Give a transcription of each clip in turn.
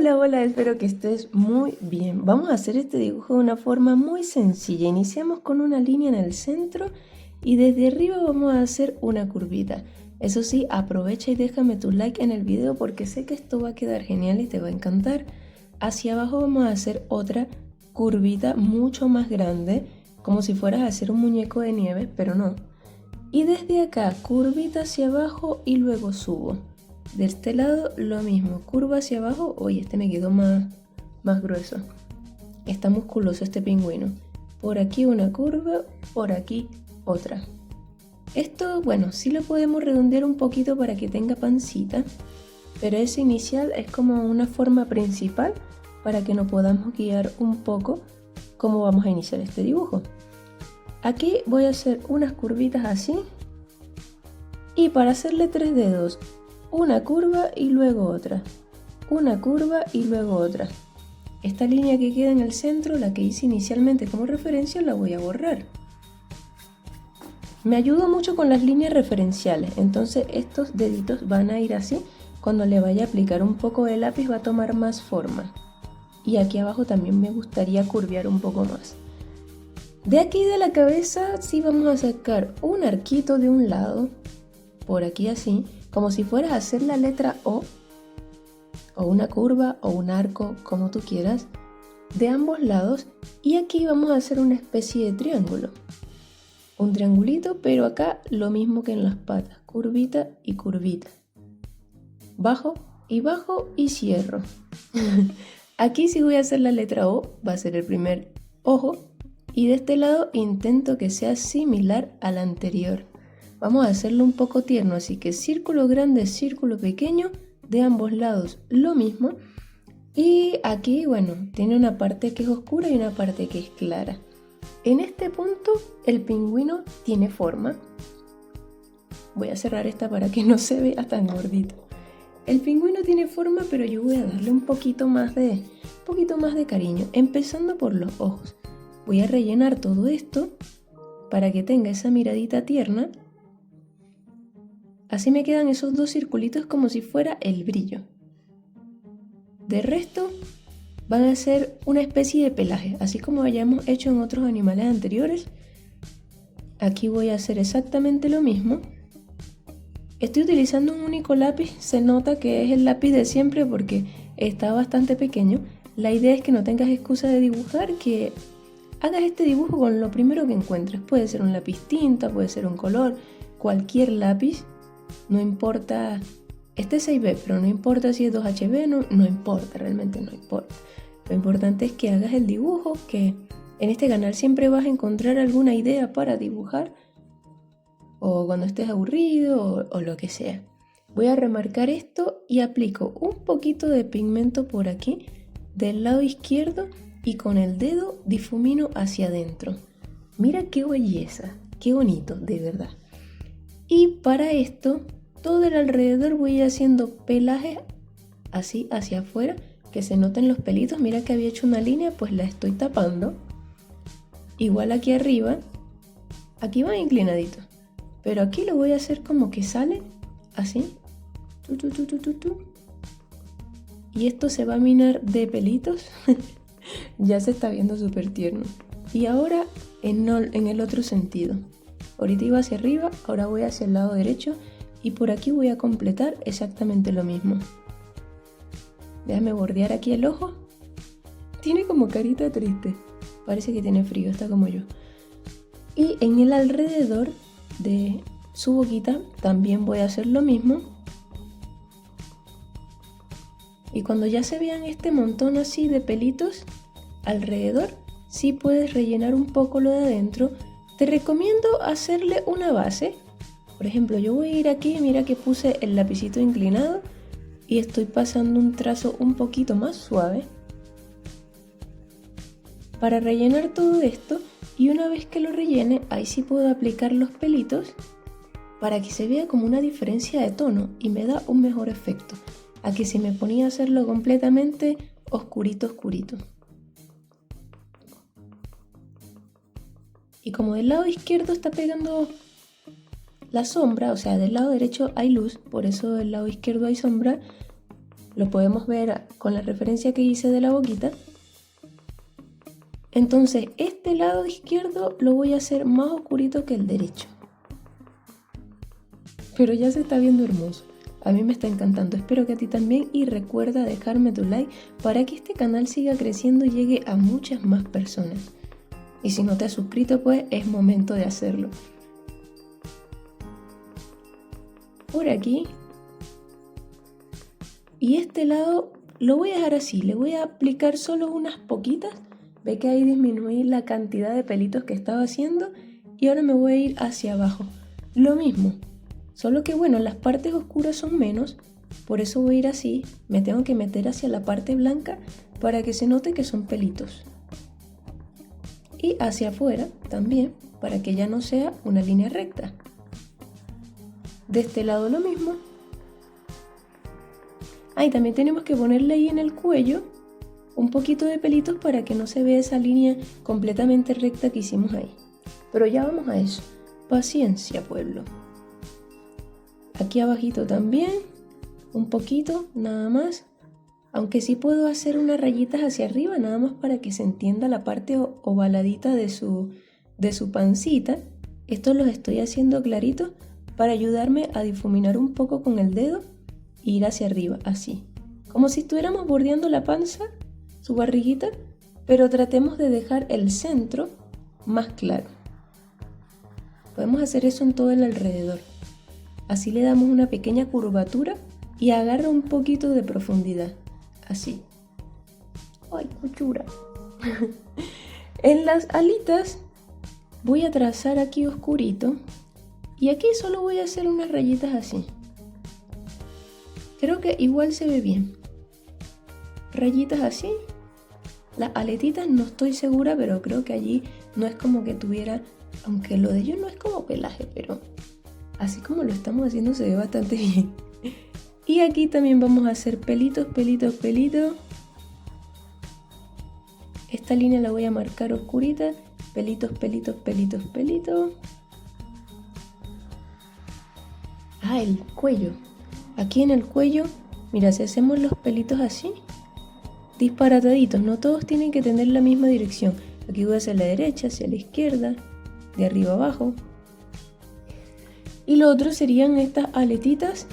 Hola, hola, espero que estés muy bien. Vamos a hacer este dibujo de una forma muy sencilla. Iniciamos con una línea en el centro y desde arriba vamos a hacer una curvita. Eso sí, aprovecha y déjame tu like en el video porque sé que esto va a quedar genial y te va a encantar. Hacia abajo vamos a hacer otra curvita mucho más grande, como si fueras a hacer un muñeco de nieve, pero no. Y desde acá, curvita hacia abajo y luego subo. De este lado lo mismo, curva hacia abajo. Oye, este me quedó más grueso. Está musculoso este pingüino. Por aquí una curva, por aquí otra. Esto, bueno, sí lo podemos redondear un poquito para que tenga pancita, pero ese inicial es como una forma principal para que nos podamos guiar un poco cómo vamos a iniciar este dibujo. Aquí voy a hacer unas curvitas así y para hacerle 3 dedos, una curva y luego otra, una curva y luego otra. Esta línea que queda en el centro, la que hice inicialmente como referencia, la voy a borrar. Me ayudo mucho con las líneas referenciales, entonces estos deditos van a ir así. Cuando le vaya a aplicar un poco de lápiz va a tomar más forma. Y aquí abajo también me gustaría curvear un poco más. De aquí de la cabeza sí vamos a sacar un arquito de un lado, por aquí así, como si fueras a hacer la letra O una curva o un arco, como tú quieras, de ambos lados. Y aquí vamos a hacer una especie de triángulo. Un triangulito, pero acá lo mismo que en las patas, curvita y curvita. Bajo y cierro. Aquí sí voy a hacer la letra O, va a ser el primer ojo. Y de este lado intento que sea similar al anterior. Vamos a hacerlo un poco tierno, así que círculo grande, círculo pequeño, de ambos lados lo mismo. Y aquí, bueno, tiene una parte que es oscura y una parte que es clara. En este punto el pingüino tiene forma. Voy a cerrar esta para que no se vea tan gordito. El pingüino tiene forma, pero yo voy a darle un poquito más de cariño, empezando por los ojos. Voy a rellenar todo esto para que tenga esa miradita tierna. Así me quedan esos dos circulitos como si fuera el brillo. De resto van a ser una especie de pelaje, así como hayamos hecho en otros animales anteriores. Aquí voy a hacer exactamente lo mismo. Estoy utilizando un único lápiz, se nota que es el lápiz de siempre porque está bastante pequeño. La idea es que no tengas excusa de dibujar, que hagas este dibujo con lo primero que encuentres. Puede ser un lápiz tinta, puede ser un color, cualquier lápiz, no importa. Este es 6B, pero no importa si es 2HB, no importa, realmente no importa. Lo importante es que hagas el dibujo, que en este canal siempre vas a encontrar alguna idea para dibujar, o cuando estés aburrido, o lo que sea. Voy a remarcar esto y aplico un poquito de pigmento por aquí, del lado izquierdo, y con el dedo difumino hacia adentro. Mira qué belleza, qué bonito, de verdad. Y para esto, todo el alrededor voy a ir haciendo pelajes así hacia afuera, que se noten los pelitos. Mira que había hecho una línea, pues la estoy tapando. Igual aquí arriba, aquí va inclinadito, pero aquí lo voy a hacer como que sale así. Y esto se va a minar de pelitos. Ya se está viendo súper tierno. Y ahora en el otro sentido. Ahorita iba hacia arriba, ahora voy hacia el lado derecho y por aquí voy a completar exactamente lo mismo. Déjame bordear aquí el ojo. Tiene como carita triste. Parece que tiene frío, está como yo. Y en el alrededor de su boquita también voy a hacer lo mismo. Y cuando ya se vean este montón así de pelitos alrededor, sí puedes rellenar un poco lo de adentro. Te recomiendo hacerle una base. Por ejemplo, yo voy a ir aquí, mira que puse el lapicito inclinado y estoy pasando un trazo un poquito más suave para rellenar todo esto. Y una vez que lo rellene, ahí sí puedo aplicar los pelitos para que se vea como una diferencia de tono y me da un mejor efecto a que si me ponía a hacerlo completamente oscurito. Y como del lado izquierdo está pegando la sombra, o sea, del lado derecho hay luz, por eso del lado izquierdo hay sombra, Lo podemos ver con la referencia que hice de la boquita. Entonces este lado izquierdo lo voy a hacer más oscurito que el derecho. Pero ya se está viendo hermoso. A mí me está encantando, espero que a ti también, y recuerda dejarme tu like para que este canal siga creciendo y llegue a muchas más personas. Y si no te has suscrito, pues es momento de hacerlo. Por aquí. Y este lado lo voy a dejar así, le voy a aplicar solo unas poquitas. Ve que ahí disminuí la cantidad de pelitos que estaba haciendo y ahora me voy a ir hacia abajo. Lo mismo, solo que bueno, las partes oscuras son menos, por eso voy a ir así, me tengo que meter hacia la parte blanca para que se note que son pelitos. Y hacia afuera también, para que ya no sea una línea recta. De este lado lo mismo. Y también tenemos que ponerle ahí en el cuello un poquito de pelitos para que no se vea esa línea completamente recta que hicimos ahí. Pero ya vamos a eso. Paciencia, pueblo. Aquí abajito también, un poquito, nada más. Aunque sí puedo hacer unas rayitas hacia arriba, nada más para que se entienda la parte ovaladita de su pancita. Estos los estoy haciendo claritos para ayudarme a difuminar un poco con el dedo e ir hacia arriba, así. Como si estuviéramos bordeando la panza, su barriguita, pero tratemos de dejar el centro más claro. Podemos hacer eso en todo el alrededor. Así le damos una pequeña curvatura y agarra un poquito de profundidad. Así. ¡Ay, cuchura! En las alitas voy a trazar aquí oscurito y aquí solo voy a hacer unas rayitas así. Creo que igual se ve bien. Rayitas así. Las aletitas no estoy segura, pero creo que allí no es como que tuviera, aunque lo de ellos no es como pelaje, pero así como lo estamos haciendo se ve bastante bien. Y aquí también vamos a hacer pelitos, pelitos, pelitos. Esta línea la voy a marcar oscurita. Pelitos, pelitos, pelitos, pelitos. El cuello. Aquí en el cuello, mira, si hacemos los pelitos así, disparataditos, no todos tienen que tener la misma dirección. Aquí voy hacia la derecha, hacia la izquierda, de arriba abajo. Y lo otro serían estas aletitas.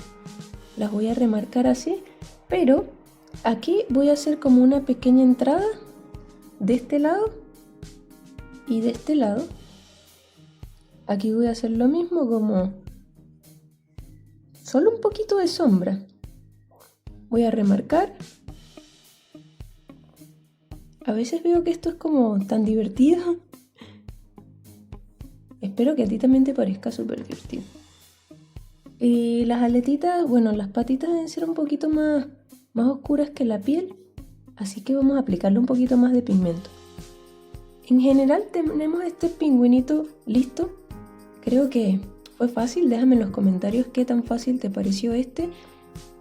Las voy a remarcar así, pero aquí voy a hacer como una pequeña entrada de este lado y de este lado. Aquí voy a hacer lo mismo, como solo un poquito de sombra. Voy a remarcar. A veces veo que esto es como tan divertido. Espero que a ti también te parezca súper divertido. Y las aletitas, bueno, las patitas deben ser un poquito más oscuras que la piel, así que vamos a aplicarle un poquito más de pigmento. En general tenemos este pingüinito listo. Creo que fue fácil, déjame en los comentarios qué tan fácil te pareció este.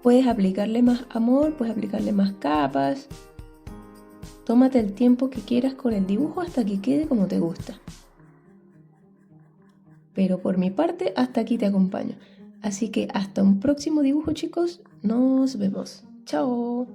Puedes aplicarle más amor, puedes aplicarle más capas. Tómate el tiempo que quieras con el dibujo hasta que quede como te gusta. Pero por mi parte, hasta aquí te acompaño. Así que hasta un próximo dibujo, chicos. Nos vemos. ¡Chao!